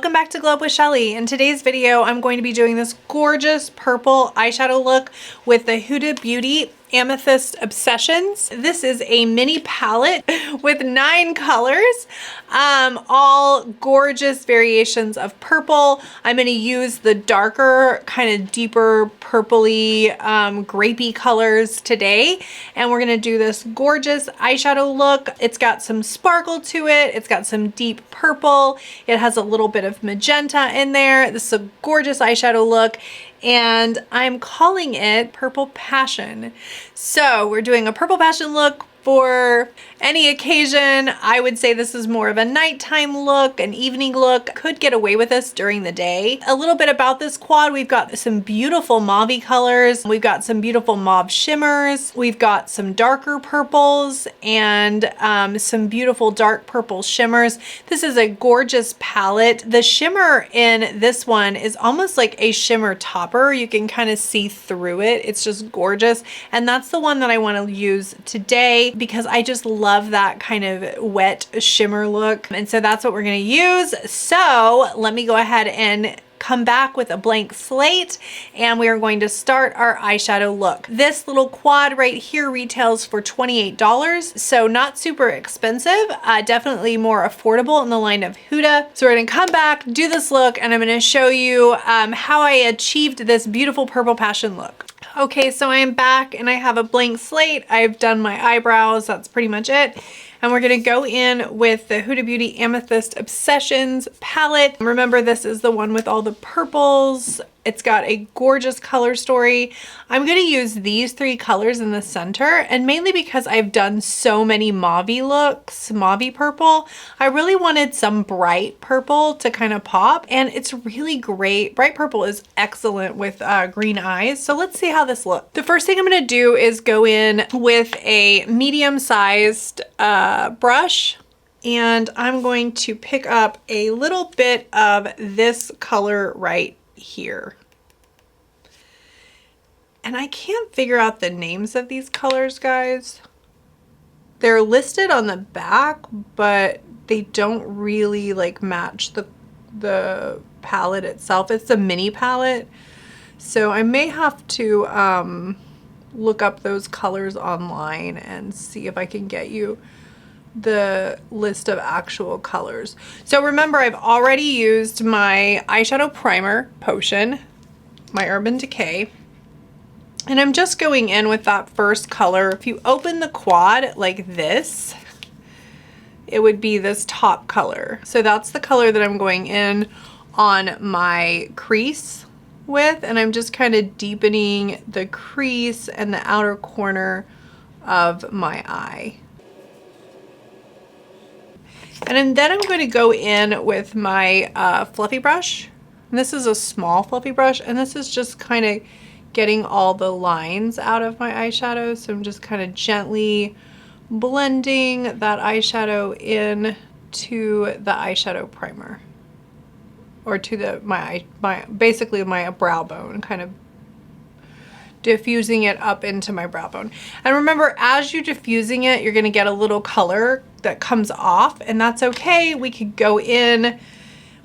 welcome back to Glow Up with Shelly. In today's video, I'm going to be doing this gorgeous purple eyeshadow look with the Huda Beauty Amethyst Obsessions. This is a mini palette with 9 colors, all gorgeous variations of purple. I'm going to use the darker, kind of deeper purpley, grapey colors today, and we're going to do this gorgeous eyeshadow look. It's got some sparkle to it. It's got some deep purple. It has a little bit of magenta in there. This is a gorgeous eyeshadow look, and I'm calling it Purple Passion. So we're doing a Purple Passion look for any occasion. I would say this is more of a nighttime look, an evening look. Could get away with this during the day. A little bit about this quad: we've got some beautiful mauve colors. We've got some beautiful mauve shimmers. We've got some darker purples and some beautiful dark purple shimmers. This is a gorgeous palette. The shimmer in this one is almost like a shimmer topper. You can kind of see through it. It's just gorgeous. And that's the one that I want to use today, because I just love that kind of wet shimmer look. And so that's what we're going to use. So let me go ahead and come back with a blank slate, and we are going to start our eyeshadow look. This little quad right here retails for $28, so not super expensive, definitely more affordable in the line of Huda. So we're going to come back, do this look, and I'm going to show you how I achieved this beautiful Purple Passion look. Okay, so I am back and I have a blank slate. I've done my eyebrows. That's pretty much it. And we're going to go in with the Huda Beauty Amethyst Obsessions palette. Remember, this is the one with all the purples. It's got a gorgeous color story. I'm going to use these 3 colors in the center, and mainly because I've done so many mauve looks, mauve purple, I really wanted some bright purple to kind of pop, and it's really great. Bright purple is excellent with green eyes. So let's see how this looks. The first thing I'm going to do is go in with a medium-sized brush, and I'm going to pick up a little bit of this color right here. And I can't figure out the names of these colors, guys. They're listed on the back, but they don't really like match the palette itself. It's a mini palette, so I may have to look up those colors online and see if I can get you the list of actual colors. So remember, I've already used my eyeshadow primer potion, my Urban Decay, and I'm just going in with that first color. If you open the quad like this, it would be this top color. So that's the color that I'm going in on my crease with, and I'm just kind of deepening the crease and the outer corner of my eye. And then I'm going to go in with my fluffy brush. And this is a small fluffy brush, and this is just kind of getting all the lines out of my eyeshadow. So I'm just kind of gently blending that eyeshadow in to the eyeshadow primer, or to basically my brow bone, kind of diffusing it up into my brow bone. And remember, as you're diffusing it, you're going to get a little color that comes off, and that's okay. We could go in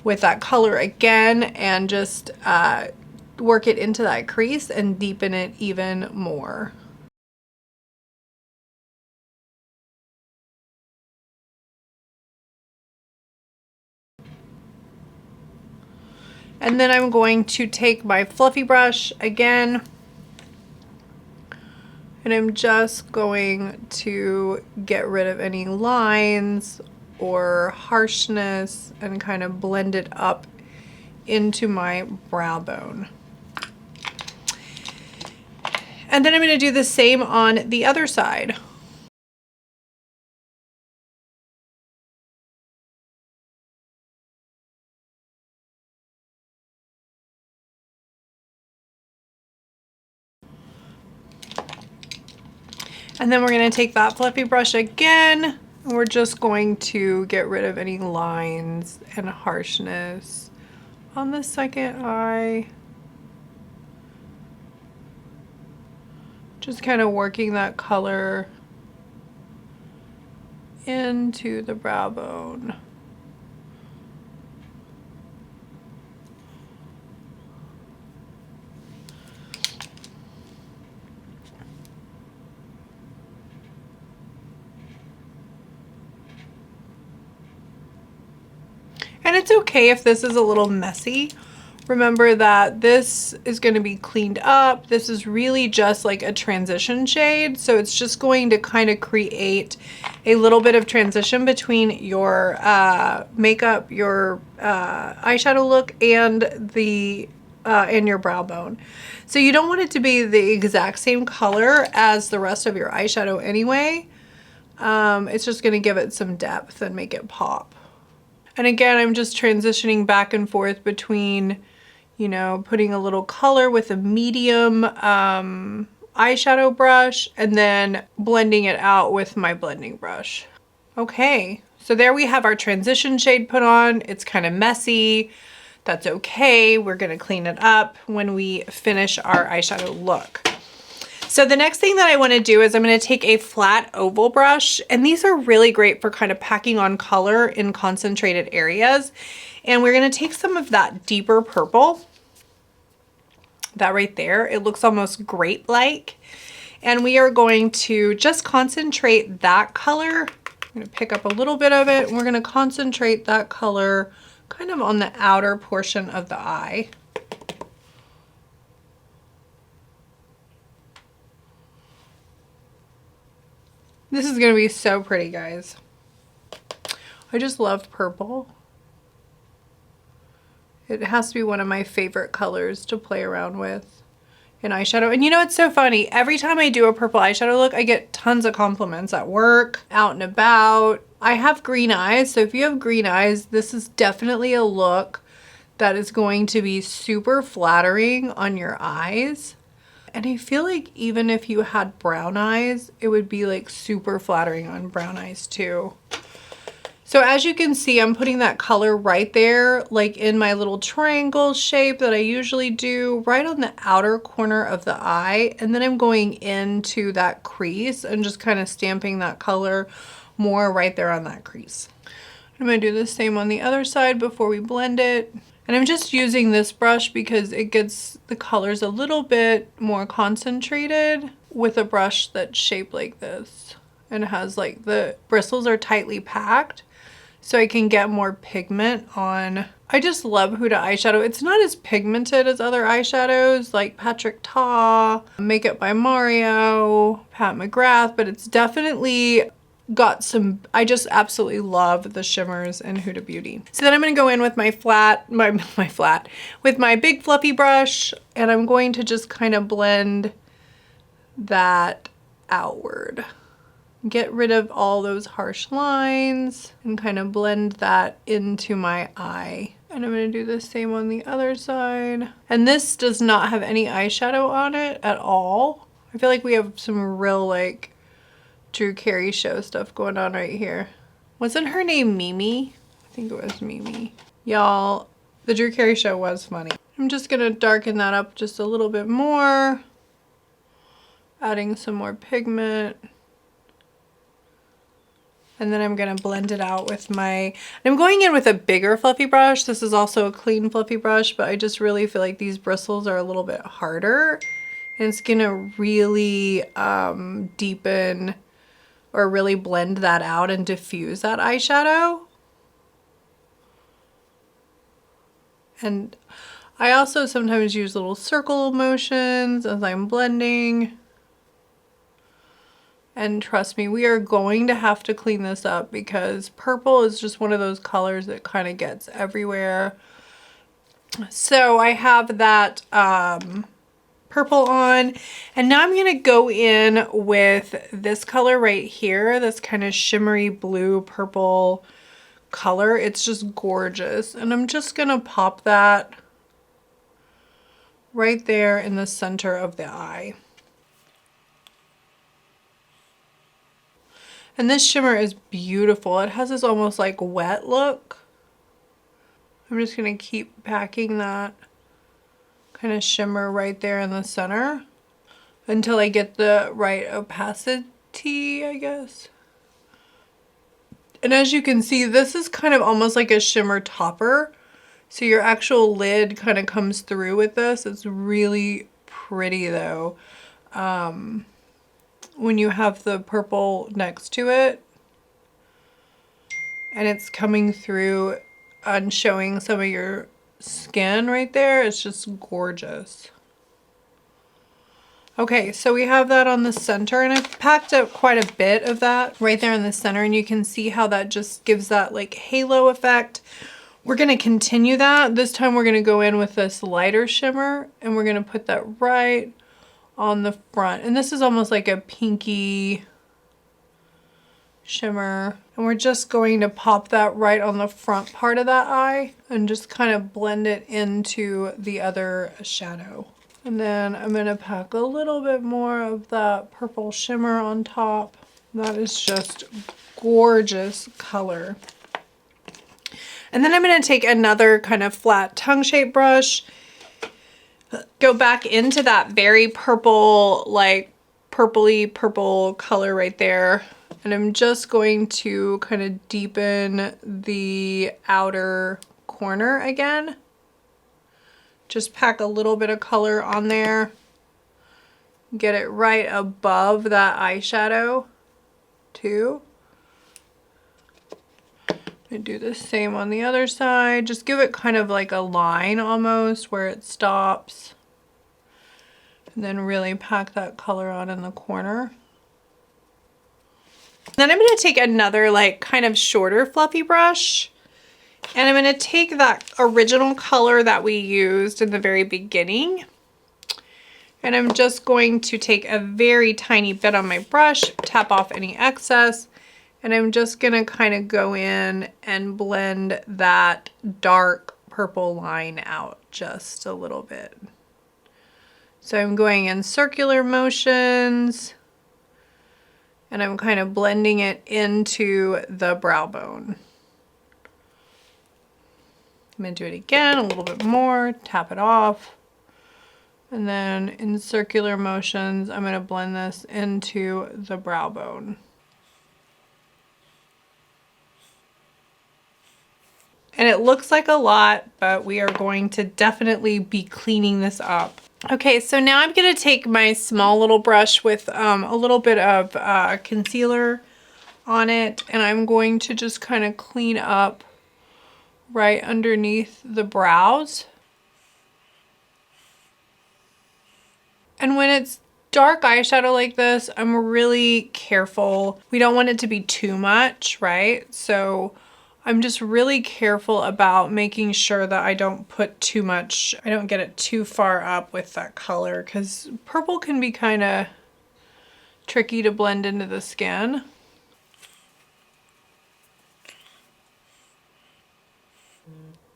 with that color again and just work it into that crease and deepen it even more. And then I'm going to take my fluffy brush again, and I'm just going to get rid of any lines or harshness and kind of blend it up into my brow bone. And then I'm going to do the same on the other side. And then we're going to take that fluffy brush again, and we're just going to get rid of any lines and harshness on the second eye. Just kind of working that color into the brow bone. And it's okay if this is a little messy. Remember that this is going to be cleaned up. This is really just like a transition shade. So it's just going to kind of create a little bit of transition between your makeup, your eyeshadow look, and your brow bone. So you don't want it to be the exact same color as the rest of your eyeshadow anyway. It's just going to give it some depth and make it pop. And again, I'm just transitioning back and forth between, you know, putting a little color with a medium eyeshadow brush and then blending it out with my blending brush. Okay, so there we have our transition shade put on. It's kind of messy. That's okay. We're gonna clean it up when we finish our eyeshadow look. So the next thing that I want to do is I'm going to take a flat oval brush, and these are really great for kind of packing on color in concentrated areas. And we're going to take some of that deeper purple, that right there. It looks almost grape-like. And we are going to just concentrate that color. I'm going to pick up a little bit of it, and we're going to concentrate that color kind of on the outer portion of the eye. This is going to be so pretty, guys. I just love purple. It has to be one of my favorite colors to play around with in eyeshadow. And you know, it's so funny. Every time I do a purple eyeshadow look, I get tons of compliments at work, out and about. I have green eyes, so if you have green eyes, this is definitely a look that is going to be super flattering on your eyes. And I feel like even if you had brown eyes, it would be like super flattering on brown eyes too. So as you can see, I'm putting that color right there, like in my little triangle shape that I usually do, right on the outer corner of the eye. And then I'm going into that crease and just kind of stamping that color more right there on that crease. I'm going to do the same on the other side before we blend it. And I'm just using this brush because it gets the colors a little bit more concentrated with a brush that's shaped like this. And it has like the bristles are tightly packed, so I can get more pigment on. I just love Huda eyeshadow. It's not as pigmented as other eyeshadows like Patrick Ta, Makeup by Mario, Pat McGrath, but it's definitely got some, I just absolutely love the shimmers in Huda Beauty. So then I'm going to go in with my with my big fluffy brush, and I'm going to just kind of blend that outward. Get rid of all those harsh lines and kind of blend that into my eye. And I'm going to do the same on the other side. And this does not have any eyeshadow on it at all. I feel like we have some real like Drew Carey show stuff going on right here. Wasn't her name Mimi? I think it was Mimi. Y'all, the Drew Carey show was funny. I'm just gonna darken that up just a little bit more. Adding some more pigment. And then I'm gonna blend it out with I'm going in with a bigger fluffy brush. This is also a clean fluffy brush, but I just really feel like these bristles are a little bit harder. And it's gonna really deepen or really blend that out and diffuse that eyeshadow. And I also sometimes use little circle motions as I'm blending. And trust me, we are going to have to clean this up because purple is just one of those colors that kind of gets everywhere. So I have that purple on, and now I'm gonna go in with this color right here, this kind of shimmery blue purple color. It's just gorgeous, and I'm just gonna pop that right there in the center of the eye. And this shimmer is beautiful. It has this almost like wet look. I'm just gonna keep packing that kind of shimmer right there in the center until I get the right opacity, I guess. And as you can see, this is kind of almost like a shimmer topper. So your actual lid kind of comes through with this. It's really pretty though. When you have the purple next to it and it's coming through on showing some of your skin right there. It's just gorgeous. Okay, so we have that on the center, and I've packed up quite a bit of that right there in the center, and you can see how that just gives that like halo effect. We're going to continue that. This time we're going to go in with this lighter shimmer, and we're going to put that right on the front. And this is almost like a pinky shimmer. And we're just going to pop that right on the front part of that eye and just kind of blend it into the other shadow. And then I'm going to pack a little bit more of that purple shimmer on top. That is just gorgeous color. And then I'm going to take another kind of flat tongue shape brush, go back into that very purple, like purpley purple color right there. And I'm just going to kind of deepen the outer corner again. Just pack a little bit of color on there. Get it right above that eyeshadow too. And do the same on the other side. Just give it kind of like a line almost where it stops. And then really pack that color on in the corner. Then I'm going to take another like kind of shorter fluffy brush, and I'm going to take that original color that we used in the very beginning, and I'm just going to take a very tiny bit on my brush, tap off any excess, and I'm just going to kind of go in and blend that dark purple line out just a little bit. So I'm going in circular motions, and I'm kind of blending it into the brow bone. I'm going to do it again, a little bit more, tap it off. And then in circular motions, I'm going to blend this into the brow bone. And it looks like a lot, but we are going to definitely be cleaning this up. Okay, so now I'm going to take my small little brush with a little bit of concealer on it, and I'm going to just kind of clean up right underneath the brows. And when it's dark eyeshadow like this, I'm really careful. We don't want it to be too much, right? So I'm just really careful about making sure that I don't put too much, I don't get it too far up with that color, because purple can be kind of tricky to blend into the skin.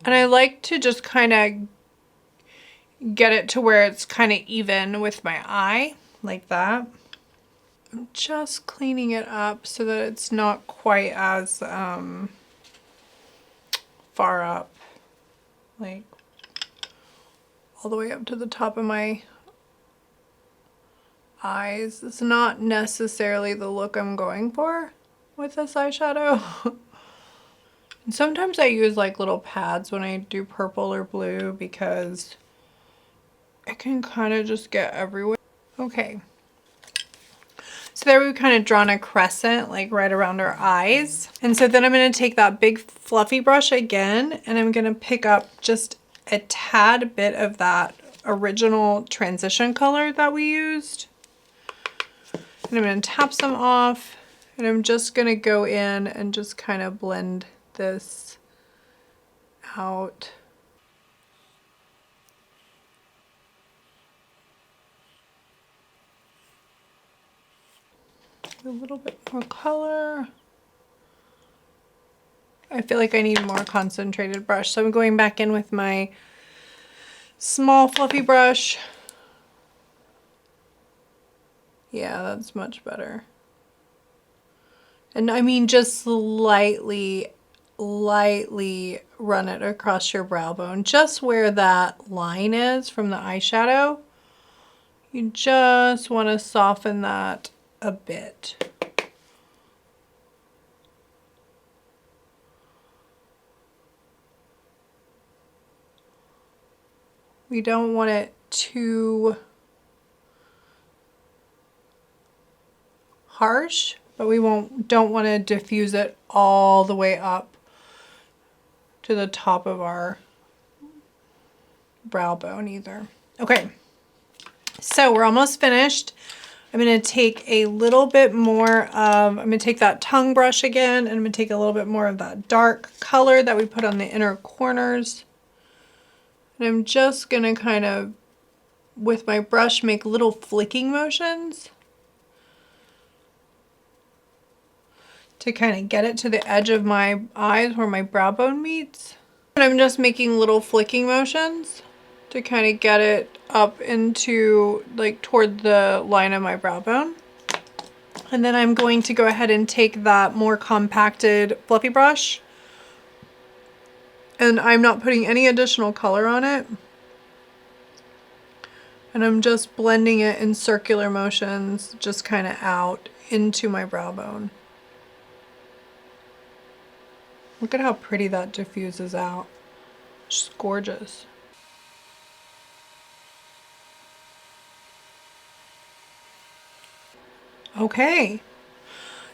And I like to just kind of get it to where it's kind of even with my eye, like that. I'm just cleaning it up so that it's not quite as far up, like all the way up to the top of my eyes. It's not necessarily the look I'm going for with this eyeshadow. And sometimes I use like little pads when I do purple or blue because it can kind of just get everywhere. Okay. So there we've kind of drawn a crescent like right around our eyes. And so then I'm going to take that big fluffy brush again, and I'm going to pick up just a tad bit of that original transition color that we used. And I'm going to tap some off, and I'm just going to go in and just kind of blend this out. A little bit more color. I feel like I need a more concentrated brush, so I'm going back in with my small fluffy brush. Yeah, that's much better. And I mean, just lightly run it across your brow bone, just where that line is from the eyeshadow. You just want to soften that a bit. We don't want it too harsh, but we don't want to diffuse it all the way up. to the top of our brow bone either. Okay, so we're almost finished. I'm going to take a little bit more of, I'm going to take that tongue brush again, and I'm going to take a little bit more of that dark color that we put on the inner corners. And I'm just going to kind of, with my brush, make little flicking motions to kind of get it to the edge of my eyes where my brow bone meets. And I'm just making little flicking motions to kind of get it up into, like, toward the line of my brow bone. And then I'm going to go ahead and take that more compacted fluffy brush, and I'm not putting any additional color on it. And I'm just blending it in circular motions, just kind of out into my brow bone. Look at how pretty that diffuses out. It's just gorgeous. Okay,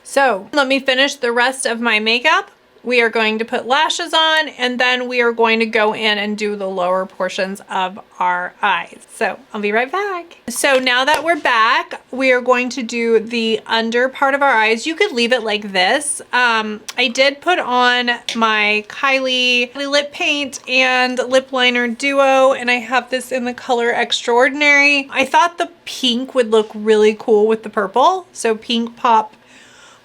so let me finish the rest of my makeup. We are going to put lashes on, and then we are going to go in and do the lower portions of our eyes. So I'll be right back. So now that we're back, we are going to do the under part of our eyes. You could leave it like this. I did put on my Kylie lip paint and lip liner duo, and I have this in the color Extraordinary. I thought the pink would look really cool with the purple. So pink pop,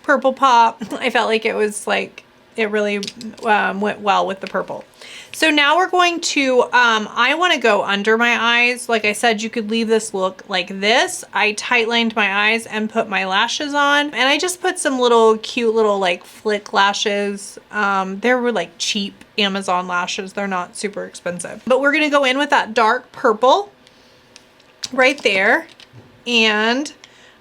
purple pop. I felt like it was like, it really went well with the purple. So now we're going to, I want to go under my eyes. Like I said, you could leave this look like this. I tight lined my eyes and put my lashes on. And I just put some little cute little like flick lashes. They were like cheap Amazon lashes. They're not super expensive. But we're going to go in with that dark purple right there. And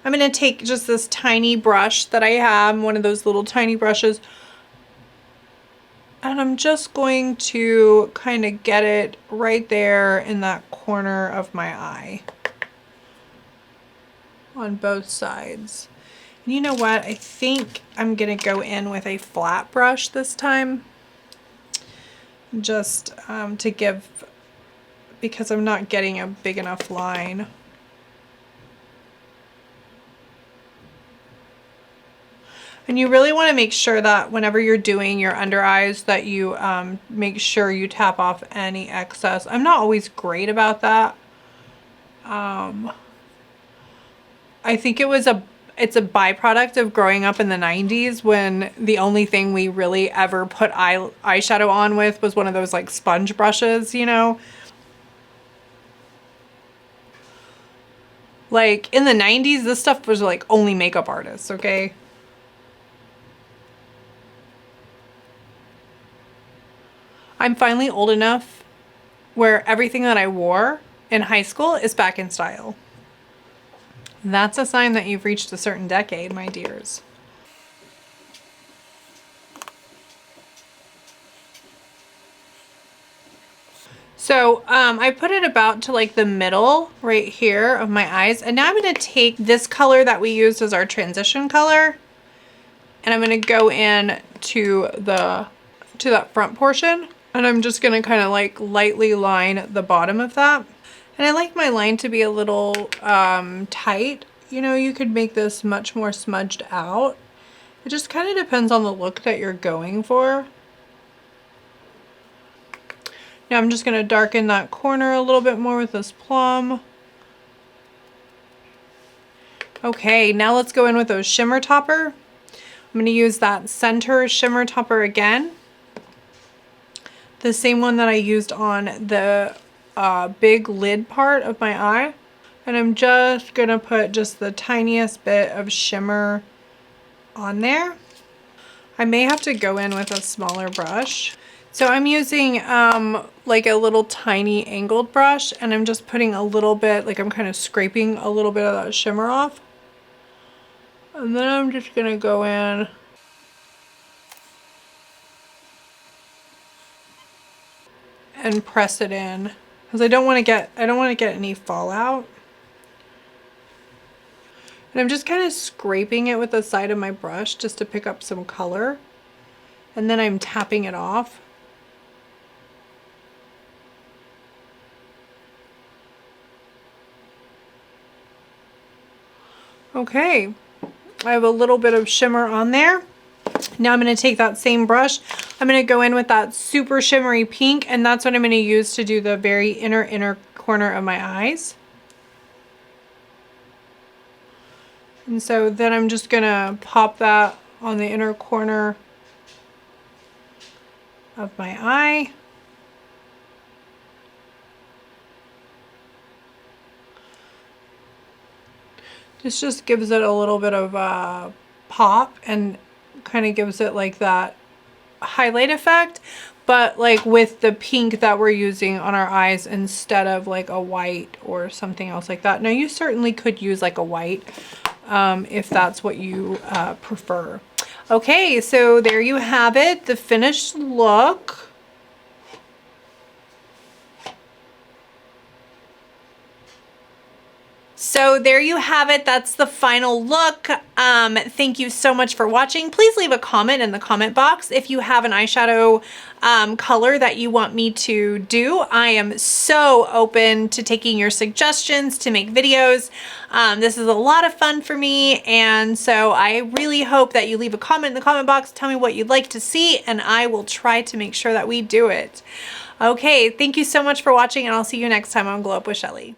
I'm going to take just this tiny brush that I have, one of those little tiny brushes, and I'm just going to kind of get it right there in that corner of my eye on both sides. And you know what? I think I'm going to go in with a flat brush this time, just to give, because I'm not getting a big enough line. And you really want to make sure that whenever you're doing your under eyes that you make sure you tap off any excess. I'm not always great about that. I think it's a byproduct of growing up in the 90s when the only thing we really ever put eyeshadow on with was one of those like sponge brushes, you know? Like in the 90s, this stuff was like only makeup artists, okay? I'm finally old enough where everything that I wore in high school is back in style. That's a sign that you've reached a certain decade, my dears. So I put it about to like the middle right here of my eyes. And now I'm going to take this color that we used as our transition color, and I'm going to go in to that front portion. And I'm just gonna kind of like lightly line the bottom of that. And I like my line to be a little tight. You know, you could make this much more smudged out. It just kind of depends on the look that you're going for. Now I'm just gonna darken that corner a little bit more with this plum. Okay, now let's go in with those shimmer topper. I'm gonna use that center shimmer topper again. The same one that I used on the big lid part of my eye. And I'm just gonna put just the tiniest bit of shimmer on there. I may have to go in with a smaller brush. So I'm using like a little tiny angled brush, and I'm just putting a little bit, like I'm kind of scraping a little bit of that shimmer off. And then I'm just gonna go in and press it in, because I don't want to get any fallout. And I'm just kind of scraping it with the side of my brush just to pick up some color, and then I'm tapping it off. Okay, I have a little bit of shimmer on there. Now I'm going to take that same brush. I'm going to go in with that super shimmery pink, and that's what I'm going to use to do the very inner corner of my eyes. And so then I'm just going to pop that on the inner corner of my eye. This just gives it a little bit of a pop and kind of gives it like that highlight effect, but like with the pink that we're using on our eyes instead of like a white or something else like that. Now you certainly could use like a white if that's what you prefer. Okay, so there you have it, the finished look. So there you have it. That's the final look. Thank you so much for watching. Please leave a comment in the comment box if you have an eyeshadow color that you want me to do. I am so open to taking your suggestions to make videos. This is a lot of fun for me, and so I really hope that you leave a comment in the comment box. Tell me what you'd like to see, and I will try to make sure that we do it. Okay, thank you so much for watching, and I'll see you next time on Glow Up with Shelly.